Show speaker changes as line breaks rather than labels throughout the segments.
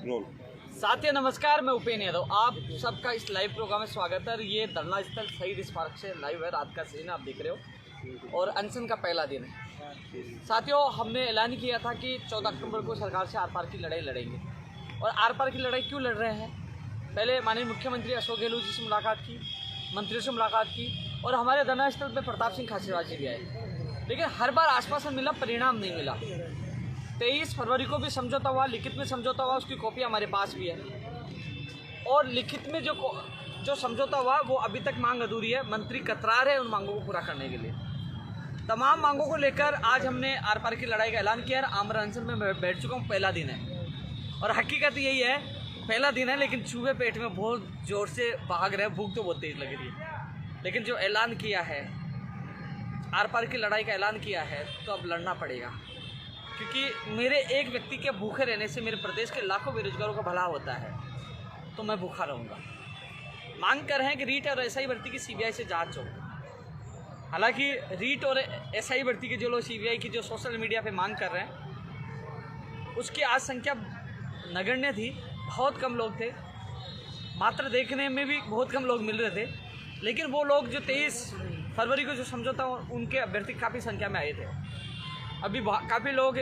Role.
साथियों नमस्कार, मैं उपेंद्र यादव, आप सबका इस लाइव प्रोग्राम में स्वागत है। ये धरना स्थल शहीद स्मारक से लाइव है, रात का सीन आप देख रहे हो और अनशन का पहला दिन है। साथियों, हमने ऐलान किया था कि 14 अक्टूबर को सरकार से आर पार की लड़ाई लड़ेंगे। और आर पार की लड़ाई क्यों लड़ रहे हैं? पहले माननीय मुख्यमंत्री अशोक गहलोत जी से मुलाकात की, मंत्रियों से मुलाकात की और हमारे धरना स्थल पर प्रताप सिंह खाचरियावास जी भी आए, लेकिन हर बार आश्वासन मिला, परिणाम नहीं मिला। 23 फरवरी को भी समझौता हुआ, लिखित में समझौता हुआ, उसकी कॉपी हमारे पास भी है। और लिखित में जो समझौता हुआ वो अभी तक मांग अधूरी है। मंत्री कतरा रहे हैं उन मांगों को पूरा करने के लिए। तमाम मांगों को लेकर आज हमने आर पार की लड़ाई का ऐलान किया। आमरण अनशन में बैठ चुका हूँ, पहला दिन है और हकीकत यही है, पहला दिन है लेकिन चूहे पेट में बहुत ज़ोर से भाग रहे हैं, भूख तो बहुत तेज लग रही है। लेकिन जो ऐलान किया है, आर पार की लड़ाई का ऐलान किया है, तो अब लड़ना पड़ेगा, क्योंकि मेरे एक व्यक्ति के भूखे रहने से मेरे प्रदेश के लाखों बेरोजगारों का भला होता है, तो मैं भूखा रहूँगा। मांग कर रहे हैं कि रीट और एसआई भर्ती की सीबीआई से जांच हो। हालांकि रीट और एसआई भर्ती के जो लोग सीबीआई की जो सोशल मीडिया पे मांग कर रहे हैं, उसकी आज संख्या नगण्य थी, बहुत कम लोग थे, मात्र देखने में भी बहुत कम लोग मिल रहे थे। लेकिन वो लोग जो 23 फरवरी को जो समझौता, उनके अभ्यर्थी काफ़ी संख्या में आए थे। अभी काफ़ी लोग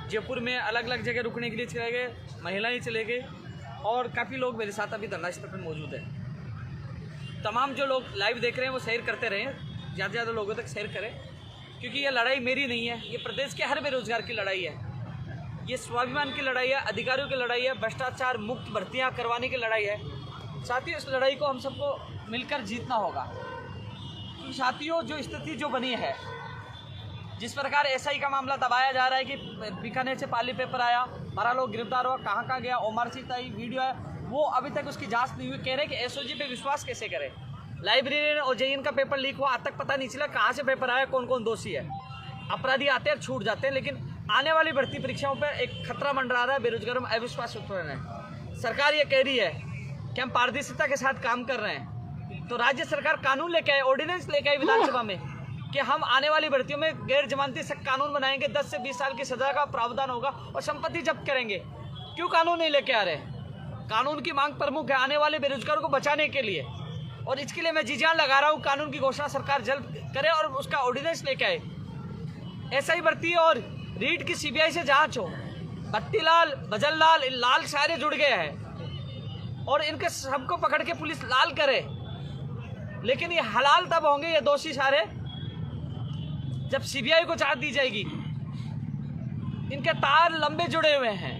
जयपुर में अलग अलग जगह रुकने के लिए चले गए, महिलाएं चले गए और काफ़ी लोग मेरे साथ अभी धरना स्थल पर मौजूद हैं। तमाम जो लोग लाइव देख रहे हैं वो शेयर करते रहें, ज़्यादा से ज़्यादा लोगों तक शेयर करें, क्योंकि ये लड़ाई मेरी नहीं है, ये प्रदेश के हर बेरोजगार की लड़ाई है। ये स्वाभिमान की लड़ाई है, अधिकारियों की लड़ाई है, भ्रष्टाचार मुक्त भर्तियाँ करवाने की लड़ाई है। साथियों, इस लड़ाई को हम सबको मिलकर जीतना होगा। क्योंकि साथियों, जो स्थिति जो बनी है, जिस प्रकार एसआई का मामला दबाया जा रहा है कि बीकानेर से पाली पेपर आया, 12 लोग गिरफ्तार हुआ, कहाँ गया, ओमर सीट आई, वीडियो है, वो अभी तक उसकी जांच नहीं हुई। कह रहे हैं कि एसओजी पे विश्वास कैसे करें। लाइब्रेरी और जेईएन का पेपर लीक हुआ, आज तक पता नहीं चला कहाँ से पेपर आया, कौन कौन दोषी है। अपराधी आते हैं, छूट जाते हैं, लेकिन आने वाली भर्ती परीक्षाओं पर एक खतरा मंडरा रहा है, बेरोजगारों में अविश्वास उत्पन्न है। सरकार ये कह रही है कि हम पारदर्शिता के साथ काम कर रहे हैं, तो राज्य सरकार कानून लेके आए, ऑर्डिनेंस लेके आए विधानसभा में कि हम आने वाली भर्तियों में गैर जमानती सख्त कानून बनाएंगे, 10 से 20 साल की सजा का प्रावधान होगा और संपत्ति जब्त करेंगे। क्यों कानून नहीं लेके आ रहे? कानून की मांग प्रमुख है आने वाले बेरोजगारों को बचाने के लिए, और इसके लिए मैं जी जान लगा रहा हूँ। कानून की घोषणा सरकार जल्द करे और उसका ऑर्डिनेंस लेके आए। एसआई भर्ती और रीट की सीबीआई से जांच हो। बत्तीलाल, भजनलाल, लाल सारे जुड़ गए हैं और इनके सबको पकड़ के पुलिस लाल करे। लेकिन ये हलाल तब होंगे ये दोषी सारे जब सीबीआई को जांच दी जाएगी। इनके तार लंबे जुड़े हुए हैं,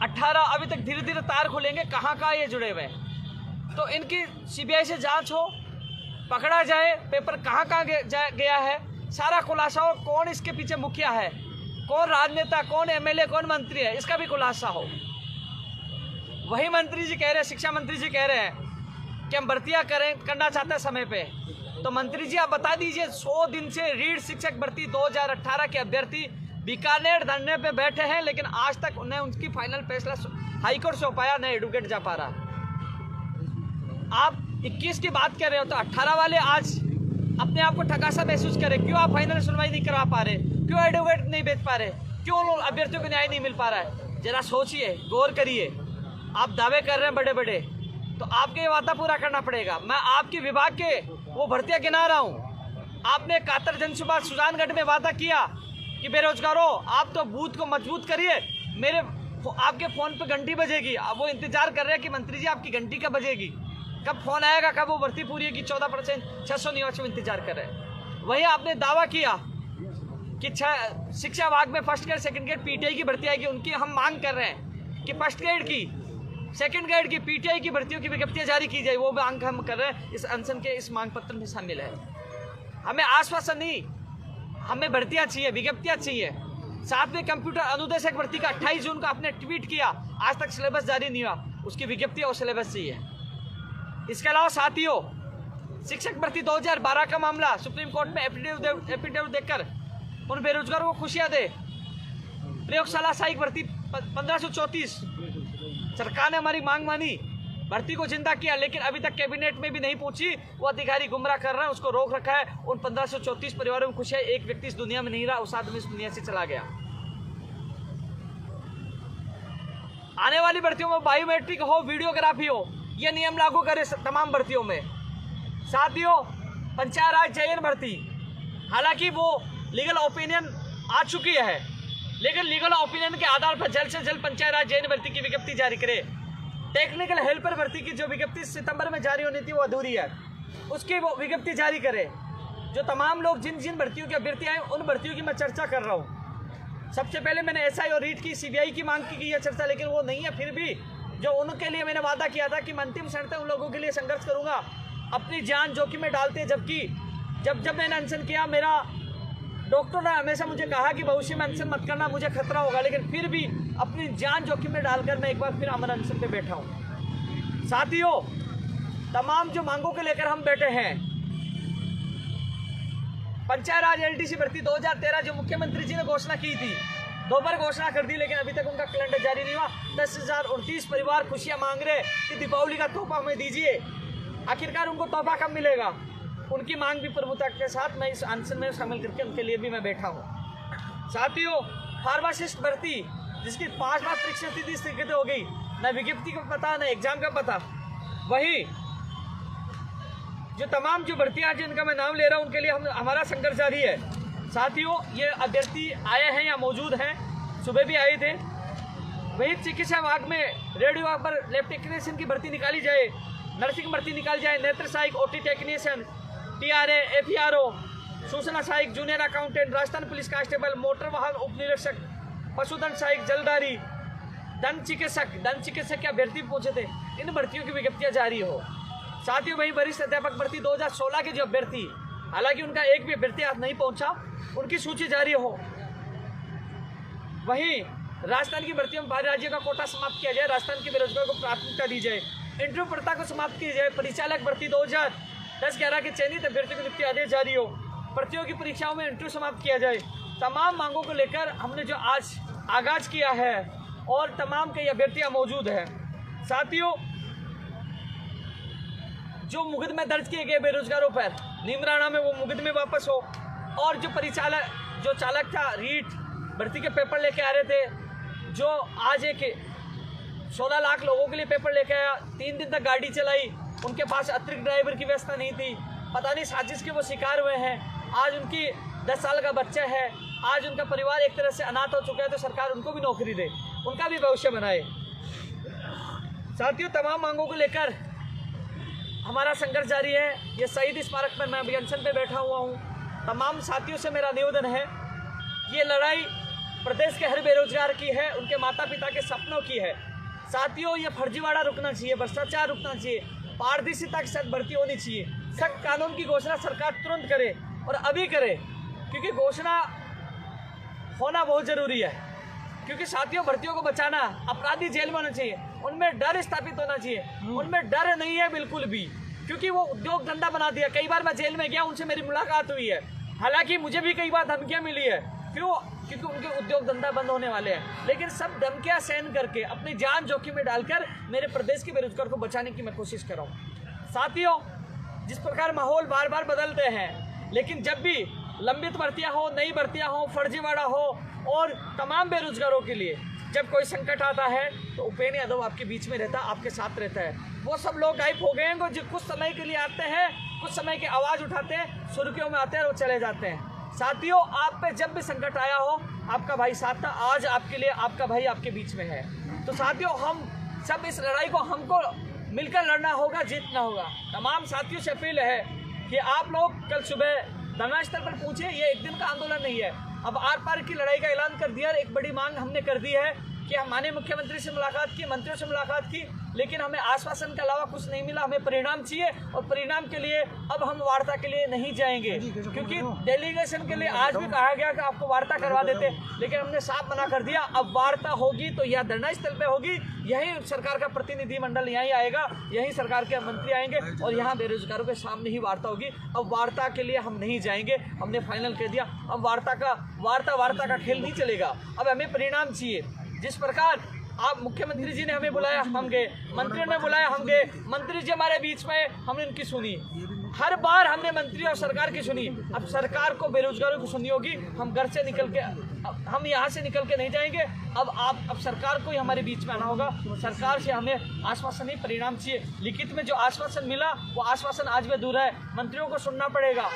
18 अभी तक धीरे धीरे तार खुलेंगे, कहाँ ये जुड़े हुए हैं। तो इनकी सीबीआई से जांच हो, पकड़ा जाए, पेपर कहाँ गया है, सारा खुलासा हो, कौन इसके पीछे मुखिया है, कौन राजनेता, कौन एमएलए, कौन मंत्री है, इसका भी खुलासा हो। वही मंत्री जी कह रहे हैं, शिक्षा मंत्री जी कह रहे हैं कि हम भर्तियाँ करना चाहते हैं समय पे। तो मंत्री जी आप बता दीजिए, 100 दिन से रीढ़ शिक्षक भर्ती 2018 के अभ्यर्थी बीकानेर धरने पे बैठे हैं, लेकिन आज तक उन्हें उनकी फाइनल फैसला हाईकोर्ट से हो पाया, न एडवोकेट जा पा रहा। आप 21 की बात कर रहे हो तो 18 वाले आज अपने आप को ठगासा महसूस करें। क्यों आप फाइनल सुनवाई नहीं करवा पा रहे? क्यों एडवोकेट नहीं भेज पा रहे? क्यों अभ्यर्थियों को न्याय नहीं मिल पा रहा है? जरा सोचिए, गौर करिए। आप दावे कर रहे हैं बड़े बड़े, तो आपके ये वादा पूरा करना पड़ेगा। मैं आपके विभाग के वो भर्तियां गिना रहा हूँ। आपने कातर जनसुबा सुजानगढ़ में वादा किया कि बेरोजगारों आप तो बूथ को मजबूत करिए, मेरे आपके फ़ोन पे घंटी बजेगी। अब वो इंतजार कर रहे हैं कि मंत्री जी आपकी घंटी कब बजेगी, कब फ़ोन आएगा, कब वो भर्ती पूरी होगी। 14% 600 निवासियों इंतजार कर रहे हैं। वहीं आपने दावा किया कि शिक्षा विभाग में first grade second grade PTI की भर्ती आएगी। उनकी हम मांग कर रहे हैं कि फर्स्ट ग्रेड की, सेकंड ग्रेड की, पीटीआई की भर्तियों की विज्ञप्तियां जारी की जाए। वो मांग हम कर रहे हैं, इस अनशन के इस मांग पत्र में शामिल है। हमें आश्वासन नहीं, हमें भर्तियां चाहिए, विज्ञप्तियां चाहिए। साथ में कंप्यूटर अनुदेशक भर्ती का 28 जून को आपने ट्वीट किया, आज तक सिलेबस जारी नहीं हुआ, उसकी विज्ञप्ति और सिलेबस चाहिए। इसके अलावा साथियों, शिक्षक भर्ती 2012 का मामला सुप्रीम कोर्ट में एफिडेविट देकर उन बेरोजगारों को खुशियां दे। प्रयोगशाला सहायक भर्ती 1534, सरकार ने हमारी मांग मानी, भर्ती को जिंदा किया, लेकिन अभी तक कैबिनेट में भी नहीं पहुंची। वो अधिकारी गुमराह कर रहे हैं, उसको रोक रखा है। उन 1534 परिवारों में खुशी है, एक व्यक्ति इस दुनिया में नहीं रहा, उस आदमी इस दुनिया से चला गया। आने वाली भर्तियों में बायोमेट्रिक हो, वीडियोग्राफी हो, ये नियम लागू करे तमाम भर्तियों में। साथियों, पंचायत राज चयन भर्ती, हालांकि वो लीगल ओपिनियन आ चुकी है, लेकिन लीगल ओपिनियन के आधार पर जल्द से जल्द पंचायत राज चयन भर्ती की विज्ञप्ति जारी करे। टेक्निकल हेल्पर भर्ती की जो विज्ञप्ति सितंबर में जारी होनी थी वो अधूरी है, उसकी वो विज्ञप्ति जारी करे। जो तमाम लोग जिन जिन भर्तियों के अभ्यर्थी आए उन भर्तियों की मैं चर्चा कर रहा हूँ। सबसे पहले मैंने एसआई और रीट की, सीबीआई की मांग की है चर्चा, लेकिन वो नहीं है। फिर भी जो उनके लिए मैंने वादा किया था कि मैं अंतिम क्षण तक उन लोगों के लिए संघर्ष करूँगा, अपनी जान जोखिम में डालते। जबकि जब मैंने अनशन किया, मेरा डॉक्टर ने हमेशा मुझे कहा कि भविष्य में अनशन मत करना, मुझे खतरा होगा, लेकिन फिर भी अपनी जान जोखिम में डालकर मैं एक बार फिर अमर अनशन पे बैठा हूँ। साथियों, तमाम जो मांगों को लेकर हम बैठे हैं, पंचायत राज एलडीसी भर्ती 2013 जो मुख्यमंत्री जी ने घोषणा की थी, 2 बार घोषणा कर दी, लेकिन अभी तक उनका कैलेंडर जारी नहीं हुआ। 10,029 परिवार खुशियां मांग रहे कि दीपावली का तोहफा हमें दीजिए। आखिरकार उनको तोहफा कब मिलेगा? उनकी मांग भी प्रमुखता के साथ मैं इस अनशन में शामिल करके उनके लिए भी मैं बैठा हूँ। साथियों, फार्मासिस्ट भर्ती जिसकी 5 बार परीक्षा थी, 30 दिक्कतें हो गई, न विज्ञप्ति का पता न एग्जाम का पता। वही जो तमाम जो भर्तियां जिनका मैं नाम ले रहा हूं उनके लिए हमारा संघर्ष जारी है। साथियों, ये अभ्यर्थी आए हैं या मौजूद हैं, सुबह भी आए थे। वही चिकित्सा विभाग में रेडियो विभाग पर लैब टेक्नीशियन की भर्ती निकाली जाए, नर्सिंग भर्ती निकाली जाए, नेत्र सहायक, ओटी टेक्नीशियन, टीआरए, एफईआरओ, सूचना सहायक, junior accountant, Rajasthan police constable, motor वाहन उप निरीक्षक, पशुधन सहायक, जलदारी, दंत चिकित्सक के अभ्यर्थी पूछे थे। इन भर्तियों की विज्ञप्तियां जारी हो। साथियों, वही वरिष्ठ अध्यापक भर्ती 2016 के जो अभ्यर्थी, हालांकि उनका एक भी अभ्यर्थी आज नहीं पहुंचा, उनकी सूची जारी हो। वहीं राजस्थान की भर्तियों में बाहरी राज्यों का कोटा समाप्त किया जाए, राजस्थान के बेरोजगार को प्राथमिकता दी जाए, इंटरव्यू प्रथा को समाप्त की जाए, परिचालक भर्ती 2010-11 के चयनित अभ्यर्थियों को नियुक्ति आदेश जारी हो, प्रतियोगी परीक्षाओं में इंटरव्यू समाप्त किया जाए। तमाम मांगों को लेकर हमने जो आज आगाज किया है और तमाम कई अभ्यर्थियां मौजूद हैं। साथियों, जो मुकदमे दर्ज किए गए बेरोजगारों पर, नीमराणा में वो मुकदमे वापस हो, और जो चालक था रीट भर्ती के पेपर लेके आ रहे थे, जो आज एक 16 लाख लोगों के लिए पेपर लेके आया, 3 दिन तक गाड़ी चलाई, उनके पास अतिरिक्त ड्राइवर की व्यवस्था नहीं थी, पता नहीं साजिश के वो शिकार हुए हैं। आज उनकी 10 साल का बच्चा है, आज उनका परिवार एक तरह से अनाथ हो चुका है, तो सरकार उनको भी नौकरी दे, उनका भी भविष्य बनाए। साथियों, तमाम मांगों को लेकर हमारा संघर्ष जारी है। ये शहीद स्मारक पर मैं अभियान पे बैठा हुआ हूँ। तमाम साथियों से मेरा निवेदन है, ये लड़ाई प्रदेश के हर बेरोजगार की है, उनके माता पिता के सपनों की है। साथियों, ये फर्जीवाड़ा रुकना चाहिए, भ्रष्टाचार रुकना चाहिए, पारदर्शिता के साथ भर्ती होनी चाहिए। सख्त कानून की घोषणा सरकार तुरंत करे और अभी करे, क्योंकि घोषणा होना बहुत जरूरी है। क्योंकि साथियों, भर्तियों को बचाना, अपराधी जेल में होना चाहिए, उनमें डर स्थापित होना चाहिए। उनमें डर नहीं है बिल्कुल भी, क्योंकि वो उद्योग धंधा बना दिया। कई बार मैं जेल में गया, उनसे मेरी मुलाकात हुई है, हालांकि मुझे भी कई बार धमकियां मिली है। क्यों? क्योंकि उनके उद्योग धंधा बंद होने वाले हैं, लेकिन सब धमकियां सहन करके अपनी जान जोखिम में डालकर मेरे प्रदेश के बेरोजगार को बचाने की मैं कोशिश कर रहा हूँ। साथियों, जिस प्रकार माहौल बार बार बदलते हैं, लेकिन जब भी लंबित भर्तियां हो, नई भर्तियां हो, फर्जीवाड़ा हो, और तमाम बेरोजगारों के लिए जब कोई संकट आता है तो उपेंद्र यादव आपके बीच में रहता, आपके साथ रहता है। वो सब लोग गायब हो गए हैं जो कुछ समय के लिए आते हैं, कुछ समय की आवाज़ उठाते हैं, सुर्खियों में आते हैं और वो चले जाते हैं। साथियों, आप पे जब भी संकट आया हो, आपका भाई साथ था, आज आपके लिए आपका भाई आपके बीच में है। तो साथियों, हम सब इस लड़ाई को हमको मिलकर लड़ना होगा, जीतना होगा। तमाम साथियों से अपील है कि आप लोग कल सुबह धरना स्थल पर पूछे, ये एक दिन का आंदोलन नहीं है। अब आर पार की लड़ाई का ऐलान कर दिया। एक बड़ी मांग हमने कर दी है कि हम माननीय मुख्यमंत्री से मुलाकात की, मंत्रियों से मुलाकात की, लेकिन हमें आश्वासन के अलावा कुछ नहीं मिला। हमें परिणाम चाहिए, और परिणाम के लिए अब हम वार्ता के लिए नहीं जाएंगे, क्योंकि डेलीगेशन के लिए आज भी कहा गया कि आपको वार्ता करवा देते, लेकिन हमने साफ मना कर दिया। अब वार्ता होगी तो यह धरना स्थल पे होगी, यही सरकार का प्रतिनिधिमंडल यहीं आएगा, यही सरकार के मंत्री आएंगे और यहाँ बेरोजगारों के सामने ही वार्ता होगी। अब वार्ता के लिए हम नहीं जाएंगे, हमने फाइनल कर दिया। अब वार्ता का खेल नहीं चलेगा, अब हमें परिणाम चाहिए। जिस प्रकार आप मुख्यमंत्री जी ने हमें बुलाया, हम गए, मंत्रियों ने बुलाया, हम गए, मंत्री जी हमारे बीच में, हमने उनकी सुनी। हर बार हमने मंत्री और सरकार की सुनी, अब सरकार को बेरोजगारों की सुननी होगी। हम घर से निकल के, हम यहाँ से निकल के नहीं जाएंगे। अब सरकार को ही हमारे बीच में आना होगा। सरकार से हमें आश्वासन नहीं, परिणाम चाहिए। लिखित में जो आश्वासन मिला वो आश्वासन आज भी अधूरा है। मंत्रियों को सुनना पड़ेगा,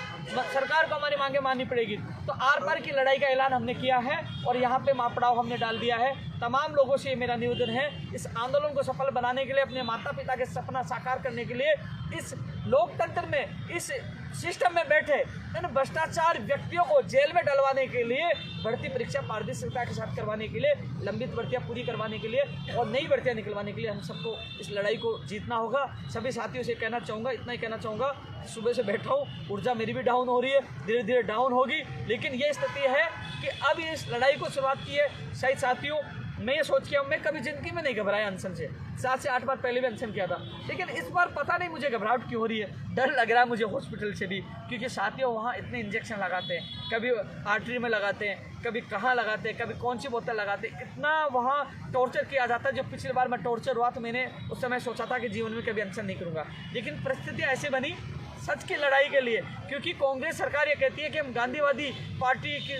सरकार को हमारी मांगे माननी पड़ेगी। तो आर पार की लड़ाई का ऐलान हमने किया है और यहाँ पे मापड़ाव हमने डाल दिया है। तमाम लोगों से मेरा निवेदन है, इस आंदोलन को सफल बनाने के लिए, अपने माता पिता के सपना साकार करने के लिए, इस लोकतंत्र में, इस सिस्टम में बैठे इन भ्रष्टाचार व्यक्तियों को जेल में डलवाने के लिए, भर्ती परीक्षा पारदर्शिता के साथ करवाने के लिए, लंबित भर्तियां पूरी करवाने के लिए और नई भर्तियां निकलवाने के लिए हम सबको इस लड़ाई को जीतना होगा। सभी साथियों से कहना चाहूँगा, इतना ही कहना चाहूँगा, सुबह से बैठा हूँ, ऊर्जा मेरी भी डाउन हो रही है, धीरे धीरे डाउन होगी, लेकिन ये स्थिति है कि अब इस लड़ाई को शुरुआत की है। शायद साथियों, मैं ये सोच के मैं कभी जिंदगी में नहीं घबराया अनशन से, 7 से 8 बार पहले भी अनशन किया था, लेकिन इस बार पता नहीं मुझे घबराहट क्यों हो रही है। डर लग रहा है मुझे हॉस्पिटल से भी, क्योंकि साथियों वहाँ इतने इंजेक्शन लगाते हैं, कभी आर्टरी में लगाते हैं, कभी कहाँ लगाते हैं, कभी कौन सी बोतल लगाते हैं, इतना वहाँ टॉर्चर किया जाता है। जो पिछली बार मैं टॉर्चर हुआ तो मैंने उस समय सोचा था कि जीवन में कभी अनशन नहीं करूँगा, लेकिन परिस्थितियाँ ऐसे बनी सच की लड़ाई के लिए, क्योंकि कांग्रेस सरकार ये कहती है कि हम गांधीवादी पार्टी की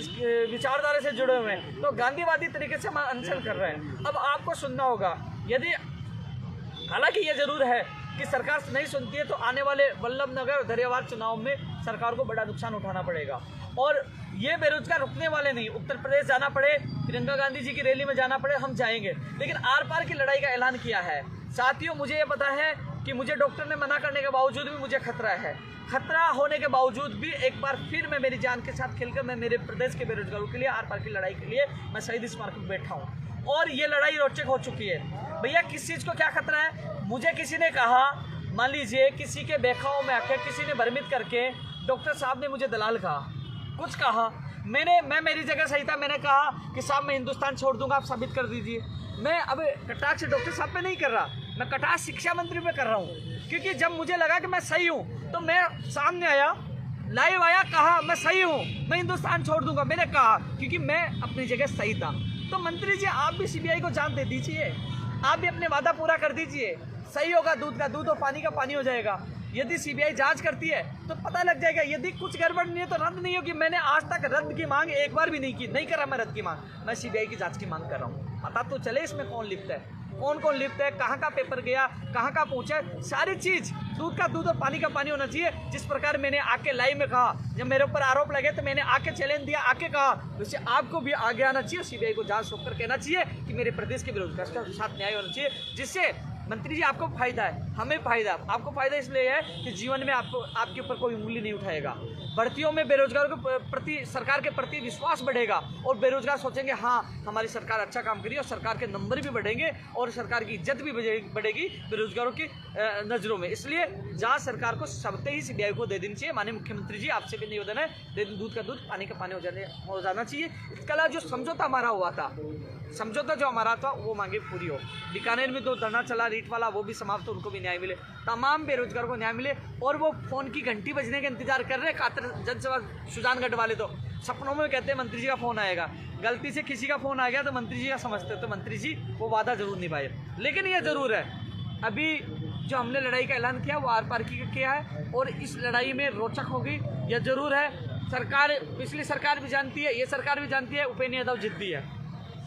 विचारधारा से जुड़े हुए हैं, तो गांधीवादी तरीके से हम अनशन कर रहे हैं। अब आपको सुनना होगा, यदि हालांकि ये जरूर है कि सरकार नहीं सुनती है तो आने वाले वल्लभनगर दरियावार चुनाव में सरकार को बड़ा नुकसान उठाना पड़ेगा। और ये बेरोजगार रुकने वाले नहीं, उत्तर प्रदेश जाना पड़े, प्रियंका गांधी जी की रैली में जाना पड़े, हम जाएंगे, लेकिन आर पार की लड़ाई का ऐलान किया है। साथियों, मुझे ये पता है कि मुझे डॉक्टर ने मना करने के बावजूद भी मुझे खतरा है। खतरा होने के बावजूद भी एक बार फिर मैं मेरी जान के साथ खेलकर मैं मेरे प्रदेश के बेरोजगारों के लिए, आर पार की लड़ाई के लिए मैं शहीद स्मारक पर बैठा हूँ। और ये लड़ाई रोचक हो चुकी है। भैया, किस चीज़ को क्या खतरा है? मुझे किसी ने कहा, मान लीजिए किसी के बेखाओं में आके किसी ने भ्रमित करके, डॉक्टर साहब ने मुझे दलाल कहा, कुछ कहा, मैं मेरी जगह सही था, मैंने कहा कि साहब मैं हिंदुस्तान छोड़ दूंगा, आप साबित कर दीजिए। मैं अब कटाक्ष डॉक्टर साहब पे नहीं कर रहा, मैं कटाक्ष शिक्षा मंत्री पे कर रहा हूँ, क्योंकि जब मुझे लगा कि मैं सही हूँ तो मैं सामने आया, लाइव आया, कहा मैं सही हूँ, मैं हिंदुस्तान छोड़ दूंगा, मैंने कहा, क्योंकि मैं अपनी जगह सही था। तो मंत्री जी, आप भी सीबीआई को जान दे दीजिए, आप भी अपने वादा पूरा कर दीजिए, सही होगा, दूध का दूध और पानी का पानी हो जाएगा। यदि सीबीआई जांच करती है तो पता लग जाएगा, यदि कुछ गड़बड़ नहीं है तो रद्द नहीं होगी। मैंने आज तक रद्द की मांग एक बार भी नहीं की, नहीं करा मैं रद्द की मांग, मैं सीबीआई की जांच की मांग कर रहा हूँ। पता तो चले इसमें कौन लिप्त है, कौन कौन लिप्त है, कहाँ का पेपर गया, कहाँ का पहुँचा, सारी चीज़ दूध का दूध और पानी का पानी होना चाहिए। जिस प्रकार मैंने आके लाइव में कहा, जब मेरे ऊपर आरोप लगे तो मैंने आके चैलेंज दिया, आके कहा, वैसे आपको भी आगे आना चाहिए, सीबीआई को जांच होकर कहना चाहिए कि मेरे प्रदेश के विरोध के साथ न्याय होना चाहिए, जिससे मंत्री जी आपको फायदा है, हमें फायदा। आपको फायदा इसलिए है कि जीवन में आपके ऊपर कोई उंगली नहीं उठाएगा। भर्तियों में बेरोजगारों के प्रति, सरकार के प्रति विश्वास बढ़ेगा और बेरोजगार सोचेंगे हाँ हमारी सरकार अच्छा काम करी, और सरकार के नंबर भी बढ़ेंगे और सरकार की इज्जत भी बढ़ेगी बेरोजगारों की नज़रों में। इसलिए जांच सरकार को सबसे ही सीबीआई को दे देनी चाहिए। माननीय मुख्यमंत्री जी, आपसे भी निवेदन है, दूध का दूध पानी का पानी हो जाना चाहिए। इसके अलावा जो समझौता हमारा हुआ था, समझौता जो हमारा था वो मांगे पूरी हो। बीकानेर में जो धरना चला रीट वाला, वो भी समाप्त हो, उनको भी न्याय मिले, तमाम बेरोजगारों को न्याय मिले। और वो फोन की घंटी बजने का इंतजार कर रहे हैं कातर जनसभा सुजानगढ़ वाले, तो सपनों में कहते हैं मंत्री जी का फोन आएगा, गलती से किसी का फोन आ गया तो मंत्री जी का समझते, तो मंत्री जी वो वादा जरूर निभाए। लेकिन ये जरूर है, अभी जो हमने लड़ाई का ऐलान किया वो आर पार की किया है और इस लड़ाई में रोचक होगी, यह जरूर है। सरकार, पिछली सरकार भी जानती है, ये सरकार भी जानती है, उपेंद्र यादव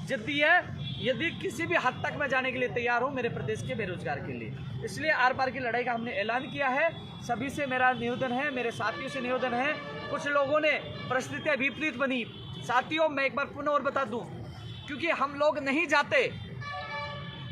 जिद्दी है, यदि किसी भी हद तक मैं जाने के लिए तैयार हूँ मेरे प्रदेश के बेरोजगार के लिए। इसलिए आर पार की लड़ाई का हमने ऐलान किया है। सभी से मेरा निवेदन है, मेरे साथियों से निवेदन है, कुछ लोगों ने परिस्थितियाँ विपरीत बनी। साथियों, मैं एक बार पुनः और बता दूं, क्योंकि हम लोग नहीं जाते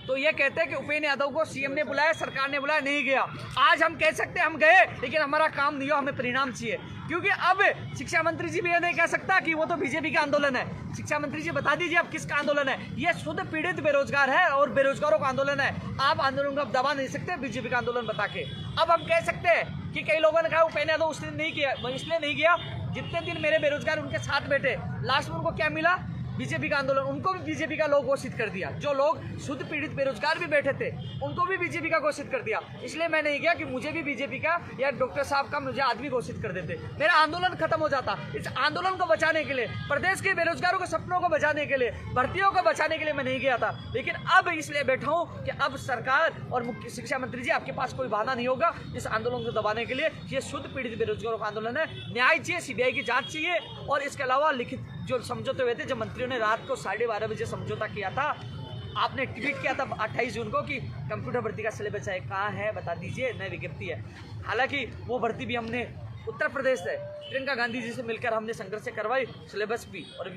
तो ये कहते हैं कि उपेंद्र यादव को सीएम ने बुलाया, सरकार ने बुलाया, नहीं गया। आज हम कह सकते हैं हम गए, लेकिन हमारा काम नहीं हो, हमें परिणाम चाहिए। क्योंकि अब शिक्षा मंत्री जी भी ये नहीं कह सकता कि वो तो बीजेपी का आंदोलन है। शिक्षा मंत्री जी बता दीजिए अब किसका आंदोलन है। ये शुद्ध पीड़ित बेरोजगार है और बेरोजगारों का आंदोलन है। आप आंदोलन को दबा नहीं सकते बीजेपी का आंदोलन बता के। अब हम कह सकते हैं कि कई लोगों ने कहा उपेंद्र यादव उसने नहीं किया, इसलिए नहीं गया, जितने दिन मेरे बेरोजगार उनके साथ बैठे, लास्ट में उनको क्या मिला? बीजेपी का आंदोलन, उनको भी बीजेपी का लोग घोषित कर दिया। जो लोग शुद्ध पीड़ित बेरोजगार भी बैठे थे उनको भी बीजेपी का घोषित कर दिया। इसलिए मैं नहीं गया कि मुझे भी बीजेपी का या डॉक्टर साहब का मुझे आदमी घोषित कर देते, मेरा आंदोलन खत्म हो जाता। इस आंदोलन को बचाने के लिए, प्रदेश के बेरोजगारों के सपनों को बचाने के लिए, भर्तियों को बचाने के लिए मैं नहीं गया था। लेकिन अब इसलिए बैठा हूँ कि अब सरकार और मुख्य शिक्षा मंत्री जी, आपके पास कोई बहाना नहीं होगा इस आंदोलन को दबाने के लिए। ये शुद्ध पीड़ित बेरोजगारों का आंदोलन है, न्याय चाहिए, सीबीआई की जांच चाहिए। और इसके अलावा लिखित जो समझौते हुए थे, जब मंत्रियों ने रात को 12:30 बजे समझौता किया था, आपने ट्वीट किया था 28 जून को कि कंप्यूटर भर्ती का सिलेबस है, कहाँ है बता दीजिए, नई विज्ञप्ति है। हालांकि वो भर्ती भी हमने उत्तर प्रदेश से प्रियंका गांधी जी से मिलकर हमने संघर्ष से करवाई, सिलेबस भी और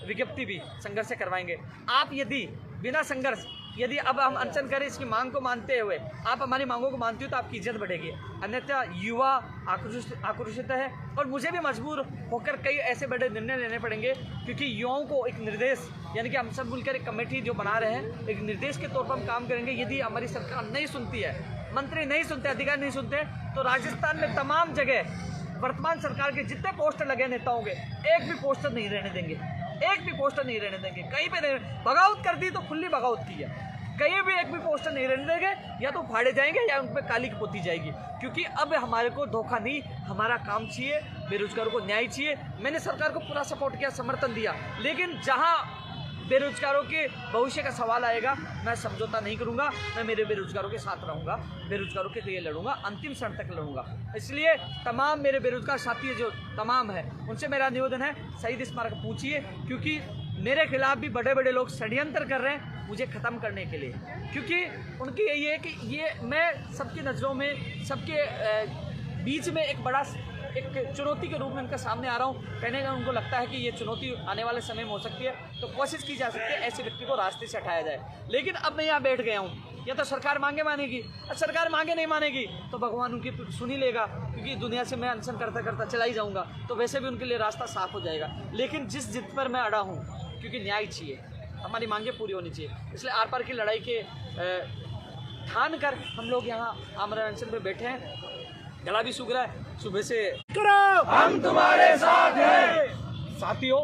विज्ञप्ति भी संघर्ष से करवाएंगे। आप यदि बिना संघर्ष, यदि अब हम अनशन करें इसकी मांग को मानते हुए, आप हमारी मांगों को मानते हो तो आपकी इज्जत बढ़ेगी। अन्यथा युवा आक्रोशित है और मुझे भी मजबूर होकर कई ऐसे बड़े निर्णय लेने पड़ेंगे, क्योंकि युवाओं को एक निर्देश, यानी कि हम सब मिलकर एक कमेटी जो बना रहे हैं, एक निर्देश के तौर पर हम काम करेंगे। यदि हमारी सरकार नहीं सुनती है, मंत्री नहीं सुनते, अधिकारी नहीं सुनते, तो राजस्थान में तमाम जगह वर्तमान सरकार के जितने पोस्टर लगे नेताओं के, एक भी पोस्टर नहीं रहने देंगे, एक भी पोस्टर नहीं रहने देंगे। कहीं पे नहीं, बगावत कर दी तो खुली बगावत की है, कहीं भी एक भी पोस्टर नहीं रहने देंगे, या तो फाड़े जाएंगे या उन पर काली पोती जाएगी। क्योंकि अब हमारे को धोखा नहीं, हमारा काम चाहिए, बेरोजगारों को न्याय चाहिए। मैंने सरकार को पूरा सपोर्ट किया, समर्थन दिया, लेकिन जहाँ बेरोजगारों के भविष्य का सवाल आएगा, मैं समझौता नहीं करूंगा, मैं मेरे बेरोजगारों के साथ रहूंगा, बेरोजगारों के लिए लड़ूंगा, अंतिम क्षण तक लड़ूंगा। इसलिए तमाम मेरे बेरोजगार साथी जो तमाम है, उनसे मेरा निवेदन है, शहीद स्मारक पूछिए, क्योंकि मेरे खिलाफ भी बड़े बड़े लोग षड्यंत्र कर रहे हैं मुझे ख़त्म करने के लिए। क्योंकि उनकी यही है कि ये मैं सबकी नज़रों में, सबके बीच में एक चुनौती के रूप में उनके सामने आ रहा हूँ। कहने का उनको लगता है कि ये चुनौती आने वाले समय में हो सकती है, तो कोशिश की जा सकती है ऐसे व्यक्ति को रास्ते से हटाया जाए। लेकिन अब मैं यहाँ बैठ गया हूँ, या तो सरकार मांगे मानेगी, सरकार मांगे नहीं मानेगी तो भगवान उनकी सुन ही लेगा, क्योंकि दुनिया से मैं अनशन करता करता चला ही जाऊँगा, तो वैसे भी उनके लिए रास्ता साफ हो जाएगा। लेकिन जिस जिद पर मैं अड़ा हूँ, क्योंकि न्याय चाहिए, हमारी मांगे पूरी होनी चाहिए, इसलिए आर पार की लड़ाई के ठान कर हम लोग यहाँ आमरण अनशन पर बैठे हैं। गला भी सूख रहा है सुबह से, करो हम तुम्हारे साथ हैं। साथियों,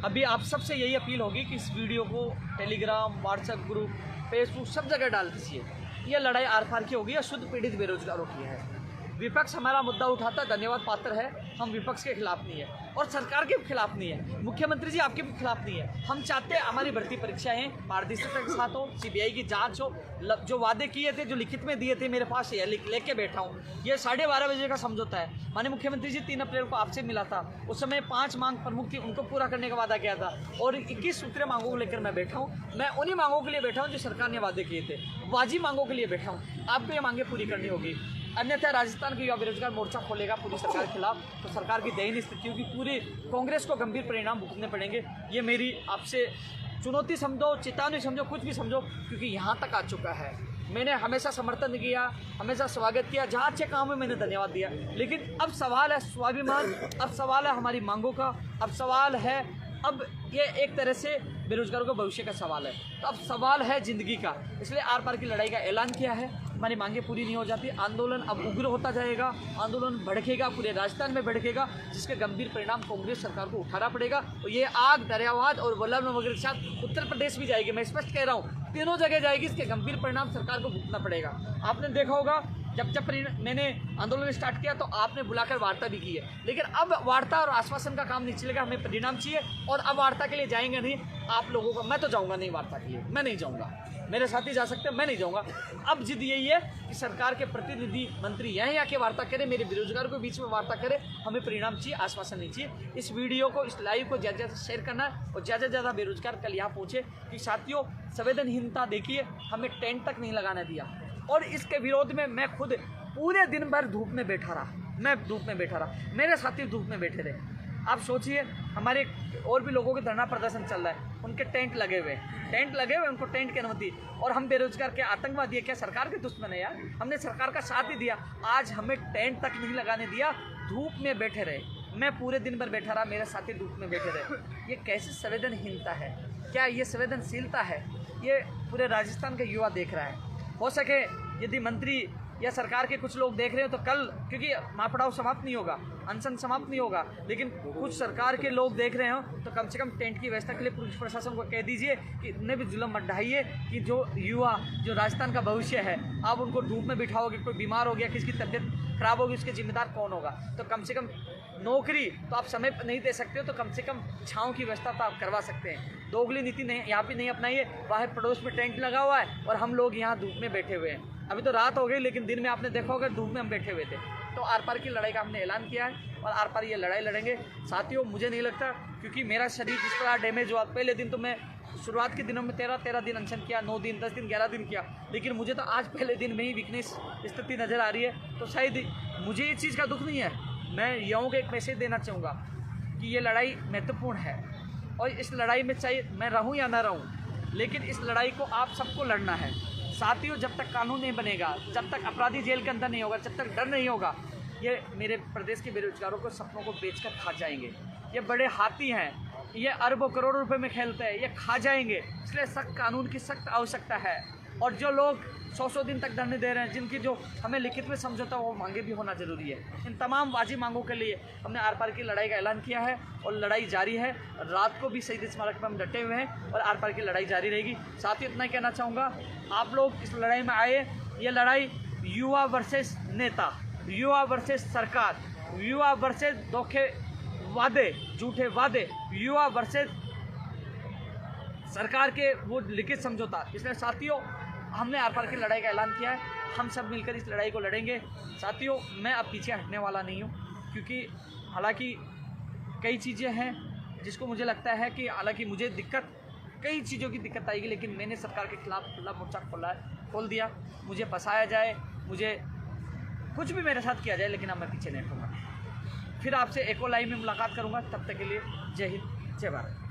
अभी आप सबसे यही अपील होगी कि इस वीडियो को टेलीग्राम, व्हाट्सएप ग्रुप, फेसबुक सब जगह डाल दीजिए। यह लड़ाई आर पार की होगी या शुद्ध पीड़ित बेरोजगारों की है। विपक्ष हमारा मुद्दा उठाता, धन्यवाद पात्र है, हम विपक्ष के खिलाफ नहीं है और सरकार के खिलाफ नहीं है, मुख्यमंत्री जी आपके भी खिलाफ नहीं है। हम चाहते हैं हमारी भर्ती परीक्षाएं पारदर्शिता के साथ हो, सीबीआई की जांच हो, जो वादे किए थे, जो लिखित में दिए थे, मेरे पास ये लेके बैठा हूँ। ये 12:30 बजे का समझौता है। माननीय मुख्यमंत्री जी 3 अप्रैल को आपसे मिला था, उस समय 5 मांग प्रमुख थी, उनको पूरा करने का वादा किया था, और 21 सूत्रीय मांगों को लेकर मैं बैठा हूँ। मैं उन्हीं मांगों के लिए बैठा हूँ जो सरकार ने वादे किए थे, वाजिब मांगों के लिए बैठा हूँ। आपको ये मांगे पूरी करनी होगी, अन्यथा राजस्थान की युवा बेरोजगार मोर्चा खोलेगा पूरी सरकार के खिलाफ, तो सरकार की दयनीय स्थिति होगी, पूरी कांग्रेस को गंभीर परिणाम भुगतने पड़ेंगे। ये मेरी आपसे चुनौती समझो, चेतावनी समझो, कुछ भी समझो, क्योंकि यहाँ तक आ चुका है। मैंने हमेशा समर्थन किया, हमेशा स्वागत किया, जहाँ अच्छे काम में मैंने धन्यवाद दिया, लेकिन अब सवाल है स्वाभिमान, अब सवाल है हमारी मांगों का, अब सवाल है, अब ये एक तरह से बेरोजगारों के भविष्य का सवाल है, तो अब सवाल है ज़िंदगी का। इसलिए आर पार की लड़ाई का ऐलान किया है। हमारी मांगे पूरी नहीं हो जाती, आंदोलन अब उग्र होता जाएगा, आंदोलन भड़केगा, पूरे राजस्थान में भड़केगा, जिसके गंभीर परिणाम कांग्रेस सरकार को उठाना पड़ेगा। और ये आग दरियावाद और वल्लभनगर के साथ उत्तर प्रदेश भी जाएगी, मैं स्पष्ट कह रहा हूँ, तीनों जगह जाएगी, इसके गंभीर परिणाम सरकार को भुगतना पड़ेगा। आपने देखा होगा जब मैंने आंदोलन स्टार्ट किया तो आपने बुलाकर वार्ता भी की है, लेकिन अब वार्ता और आश्वासन का काम नहीं चलेगा, हमें परिणाम चाहिए। और अब वार्ता के लिए जाएंगे नहीं आप लोगों को, मैं तो जाऊंगा नहीं वार्ता के लिए, मैं नहीं जाऊंगा, मेरे साथी जा सकते हैं, मैं नहीं जाऊंगा। अब जिद यही है कि सरकार के प्रतिनिधि मंत्री यहाँ आके वार्ता करें, मेरे बेरोजगारों के बीच में वार्ता करें, हमें परिणाम चाहिए, आश्वासन नहीं चाहिए। इस वीडियो को, इस लाइव को ज़्यादा ज़्यादा शेयर करना है और ज़्यादा से ज़्यादा बेरोजगार कल यहाँ पहुँचे। कि साथियों, संवेदनहीनता देखिए, हमें टेंट तक नहीं लगाने दिया, और इसके विरोध में मैं खुद पूरे दिन भर धूप में बैठा रहा, मैं धूप में बैठा रहा, मेरे साथी धूप में बैठे रहे। आप सोचिए, हमारे और भी लोगों के धरना प्रदर्शन चल रहा है, उनके टेंट लगे हुए, उनको टेंट की अनुमति, और हम बेरोजगार के आतंकवादी है क्या? सरकार के दुश्मन है यार, हमने सरकार का साथ ही दिया, आज हमें टेंट तक नहीं लगाने दिया, धूप में बैठे रहे, मैं पूरे दिन भर बैठा रहा, मेरे साथी धूप में बैठे रहे। ये कैसी संवेदनहीनता है? क्या ये संवेदनशीलता है? ये पूरे राजस्थान का युवा देख रहा है। हो सके यदि मंत्री या सरकार के कुछ लोग देख रहे हो तो कल, क्योंकि महापड़ाव समाप्त नहीं होगा, अनशन समाप्त नहीं होगा, लेकिन कुछ सरकार के लोग देख रहे हो तो कम से कम टेंट की व्यवस्था के लिए पुलिस प्रशासन को कह दीजिए कि इतने भी जुल्म मत ढाइए कि जो युवा, जो राजस्थान का भविष्य है, आप उनको धूप में बिठाओगे, कोई बीमार हो गया, किसकी तबीयत खराब होगी, उसके जिम्मेदार कौन होगा। तो कम से कम नौकरी तो आप समय पर नहीं दे सकते हो, तो कम से कम छाँव की व्यवस्था तो आप करवा सकते हैं। दोगली नीति नहीं, यहाँ पे नहीं अपनाइए। बाहर पड़ोस में टेंट लगा हुआ है और हम लोग यहाँ धूप में बैठे हुए हैं। अभी तो रात हो गई, लेकिन दिन में आपने देखा होगा धूप में हम बैठे हुए थे। तो आर पार की लड़ाई का हमने ऐलान किया है और आर पार ये लड़ाई लड़ेंगे। साथियों, मुझे नहीं लगता, क्योंकि मेरा शरीर जिस प्रकार डैमेज हुआ, पहले दिन तो मैं शुरुआत के दिनों में 13 दिन अनशन किया, 9 दिन, 10 दिन, 11 दिन किया, लेकिन मुझे तो आज पहले दिन में ही वीकनेस स्थिति नज़र आ रही है। तो शायद मुझे इस चीज़ का दुख नहीं है। मैं युवाओं को एक मैसेज देना चाहूँगा कि ये लड़ाई महत्वपूर्ण है और इस लड़ाई में चाहे मैं रहूँ या ना रहूँ, लेकिन इस लड़ाई को आप सबको लड़ना है। साथियों, जब तक कानून नहीं बनेगा, जब तक अपराधी जेल के अंदर नहीं होगा, जब तक डर नहीं होगा, ये मेरे प्रदेश के बेरोजगारों को सपनों को बेचकर खा जाएंगे। ये बड़े हाथी हैं, ये अरबों करोड़ों रुपए में खेलते हैं, ये खा जाएंगे। इसलिए सख्त कानून की सख्त आवश्यकता है। और जो लोग 100 दिन तक धरने दे रहे हैं, जिनकी जो हमें लिखित में समझौता वो मांगे भी होना जरूरी है। इन तमाम वाजिब मांगों के लिए हमने आर पार की लड़ाई का ऐलान किया है और लड़ाई जारी है। रात को भी शहीद स्मारक पर हम डटे हुए हैं और आर पार की लड़ाई जारी रहेगी। साथ ही इतना ही कहना चाहूँगा, आप लोग इस लड़ाई में आए। ये लड़ाई युवा वर्सेस नेता, युवा वर्सेस सरकार, युवा वर्सेस धोखे वादे, झूठे वादे, युवा वर्सेस सरकार के वो लिखित समझौता। इसलिए साथियों, हमने आर पार की लड़ाई का ऐलान किया है। हम सब मिलकर इस लड़ाई को लड़ेंगे। साथियों, मैं अब पीछे हटने वाला नहीं हूँ, क्योंकि हालांकि कई चीज़ें हैं जिसको मुझे लगता है कि हालांकि मुझे कई चीज़ों की दिक्कत आएगी, लेकिन मैंने सरकार के खिलाफ खुला मोर्चा खोल दिया। मुझे फंसाया जाए, मुझे कुछ भी मेरे साथ किया जाए, लेकिन अब मैं पीछे नहीं हटूँगा। फिर आपसे एक और लाइव में मुलाकात करूँगा। तब तक के लिए जय हिंद, जय भारत।